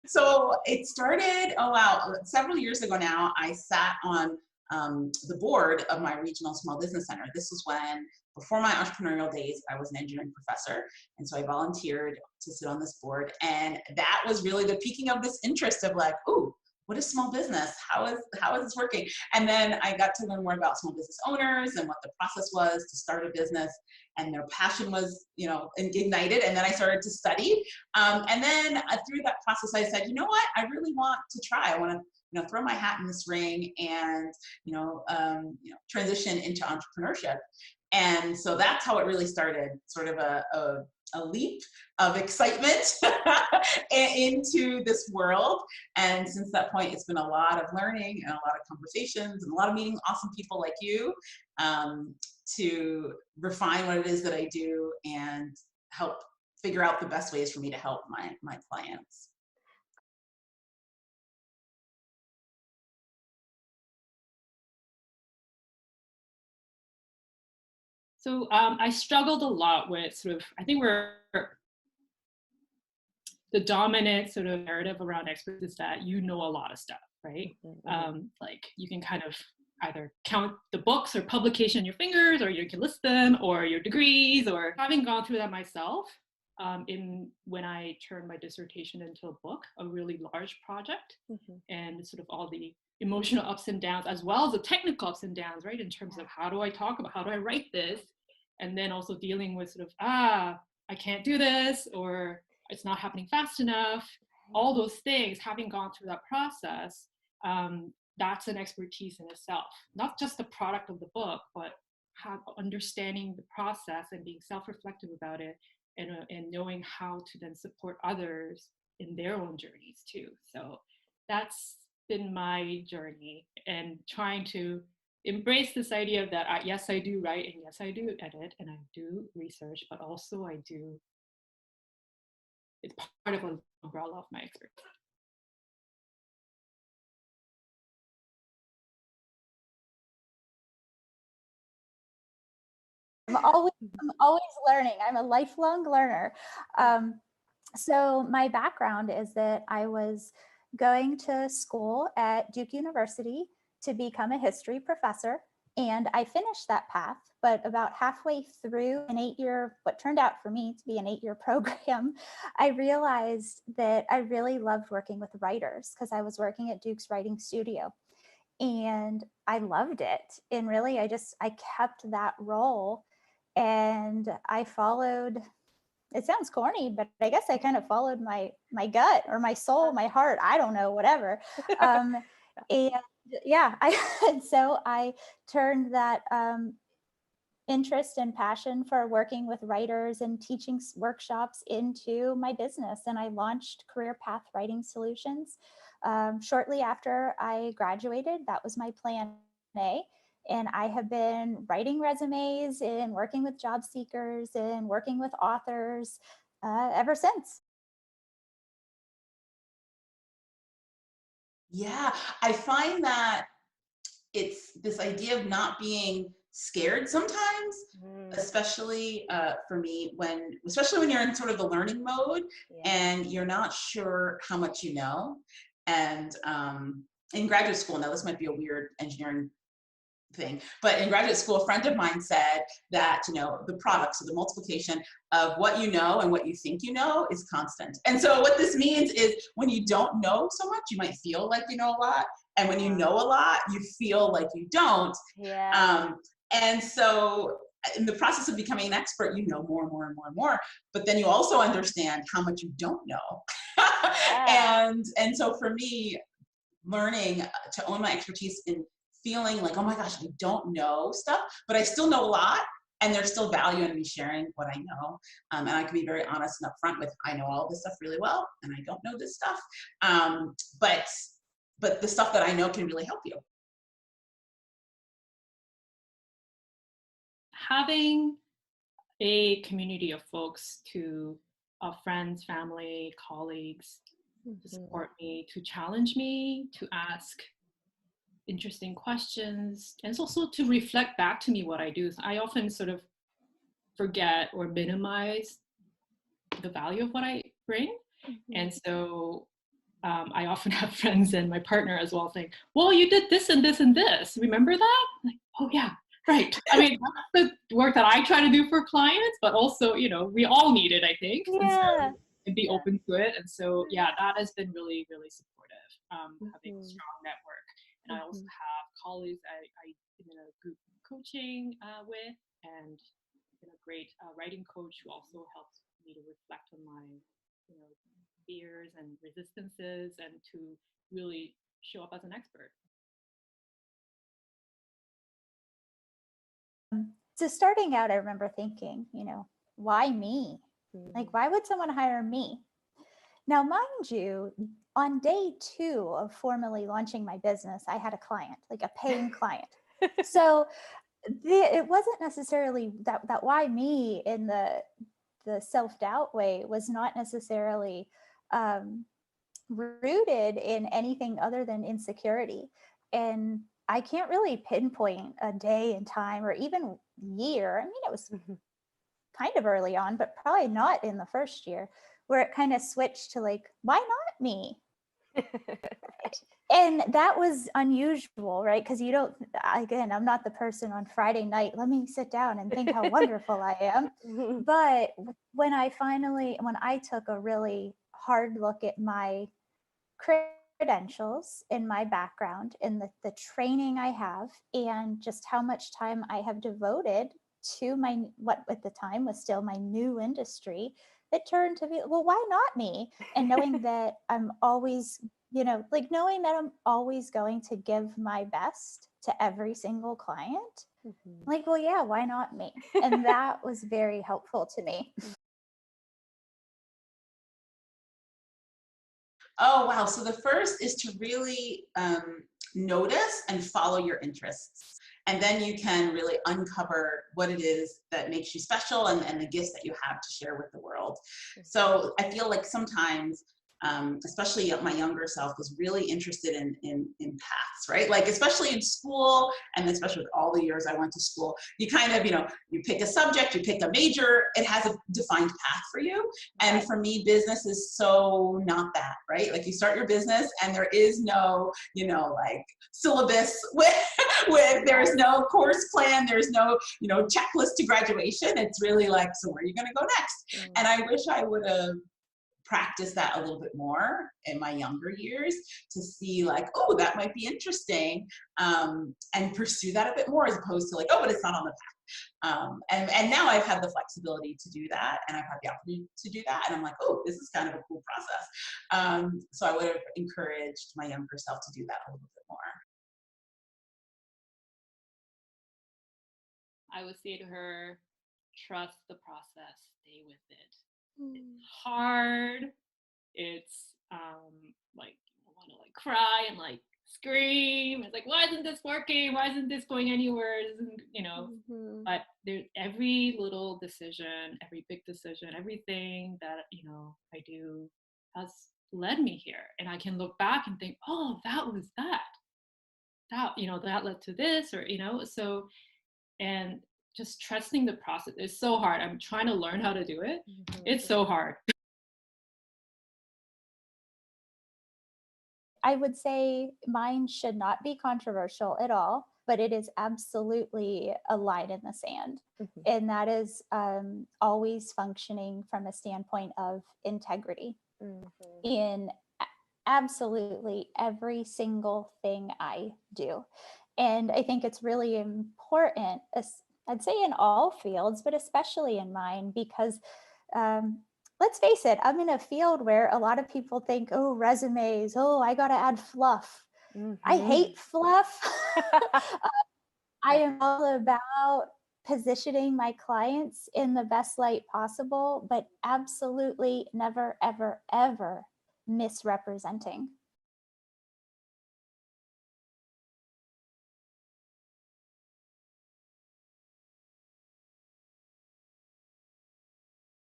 So it started, oh wow, several years ago now. I sat on the board of my regional small business center. This was when, before my entrepreneurial days, I was an engineering professor. And so I volunteered to sit on this board. And that was really the peaking of this interest of like, ooh, what is small business? How is this working? And then I got to learn more about small business owners and what the process was to start a business, and their passion was, ignited. And then I started to study. And then through that process, I said, you know what? I really want to try. I want to, throw my hat in this ring and, transition into entrepreneurship. And so that's how it really started, sort of a leap of excitement into this world. And since that point, it's been a lot of learning and a lot of conversations and a lot of meeting awesome people like you, to refine what it is that I do and help figure out the best ways for me to help my clients. So I struggled a lot with I think the dominant sort of narrative around experts is that you know a lot of stuff, right? Mm-hmm. Like you can kind of either count the books or publication on your fingers, or you can list them, or your degrees, or having gone through that myself, when I turned my dissertation into a book, a really large project, and sort of all the emotional ups and downs, as well as the technical ups and downs, right? In terms of how do I write this? And then also dealing with sort of, I can't do this, or it's not happening fast enough. All those things, having gone through that process, that's an expertise in itself. Not just the product of the book, but understanding the process and being self-reflective about it, and knowing how to then support others in their own journeys too. So that's been my journey, and trying to embrace this idea that yes, I do write, and yes, I do edit, and I do research, but also it's part of an umbrella of my expertise. I'm always learning. I'm a lifelong learner. So my background is that I was going to school at Duke University to become a history professor. And I finished that path, but about halfway through what turned out for me to be an 8-year program, I realized that I really loved working with writers, because I was working at Duke's writing studio. And I loved it. And really, I kept that role. And I followed, it sounds corny, but I guess I kind of followed my gut or my soul, my heart, I don't know, whatever. And yeah, so I turned that interest and passion for working with writers and teaching workshops into my business. And I launched Career Path Writing Solutions shortly after I graduated. That was my plan A. And I have been writing resumes and working with job seekers and working with authors ever since. Yeah, I find that it's this idea of not being scared sometimes, especially for me, especially when you're in sort of the learning mode, and you're not sure how much you know. And in graduate school, now this might be a weird engineering thing, but in graduate school, a friend of mine said that, the product, so the multiplication of what you know and what you think you know is constant. And so what this means is when you don't know so much, you might feel like you know a lot. And when you know a lot, you feel like you don't. Yeah. And so in the process of becoming an expert, you know more and more and more and more, but then you also understand how much you don't know. And so for me, learning to own my expertise in feeling like, oh my gosh, I don't know stuff, but I still know a lot, and there's still value in me sharing what I know. And I can be very honest and upfront with, I know all this stuff really well, and I don't know this stuff. But the stuff that I know can really help you. Having a community of folks of friends, family, colleagues, to support me, to challenge me, to ask interesting questions, and also to reflect back to me what I do. I often sort of forget or minimize the value of what I bring. And so I often have friends and my partner as well saying, well, you did this and this and this. Remember that? I'm like, oh yeah, right. I mean, that's the work that I try to do for clients, but also, we all need it, I think. Yeah. And be open to it. And so, yeah, that has been really, really supportive, having a strong network. And I also have colleagues I'm in a group coaching with, and a great writing coach who also helps me to reflect on my, fears and resistances and to really show up as an expert. So starting out, I remember thinking, why me? Like, why would someone hire me? Now, mind you, on day 2 of formally launching my business, I had a client, like a paying client. So it wasn't necessarily that why me in the self-doubt way was not necessarily rooted in anything other than insecurity. And I can't really pinpoint a day and time or even year. I mean, it was kind of early on, but probably not in the first year, where it kind of switched to like, why not me? And that was unusual, right? Because again, I'm not the person on Friday night, let me sit down and think how wonderful I am. But when I took a really hard look at my credentials in my background and the training I have and just how much time I have devoted to what at the time was still my new industry, it turned to be, well, why not me? And knowing that I'm always, knowing that I'm always going to give my best to every single client, like, well, yeah, why not me? And that was very helpful to me. Oh, wow. So the first is to really notice and follow your interests. And then you can really uncover what it is that makes you special and the gifts that you have to share with the world. So I feel like sometimes, especially my younger self, was really interested in paths, right? Like, especially in school, and especially with all the years I went to school, you kind of, you pick a subject, you pick a major, it has a defined path for you. And for me, business is so not that, right? Like, you start your business and there is no, like syllabus with there's no course plan, there's no, checklist to graduation. It's really like, so where are you going to go next? And I wish I would have practice that a little bit more in my younger years to see like, oh, that might be interesting, and pursue that a bit more, as opposed to like, oh, but it's not on the path. And now I've had the flexibility to do that, and I've had the opportunity to do that, and I'm like, oh, this is kind of a cool process. So I would have encouraged my younger self to do that a little bit more. I would say to her, trust the process, stay with it. It's hard. It's like, you want to like cry and like scream. It's like, why isn't this working? Why isn't this going anywhere? But there's every little decision, every big decision, everything that I do has led me here, and I can look back and think, oh, that was that that led to this, or so. And just trusting the process is so hard. I'm trying to learn how to do it. It's so hard. I would say mine should not be controversial at all, but it is absolutely a line in the sand. And that is always functioning from a standpoint of integrity in absolutely every single thing I do. And I think it's really important, I'd say in all fields, but especially in mine, because let's face it, I'm in a field where a lot of people think, oh, resumes, oh, I got to add fluff. I hate fluff. I am all about positioning my clients in the best light possible, but absolutely never, ever, ever misrepresenting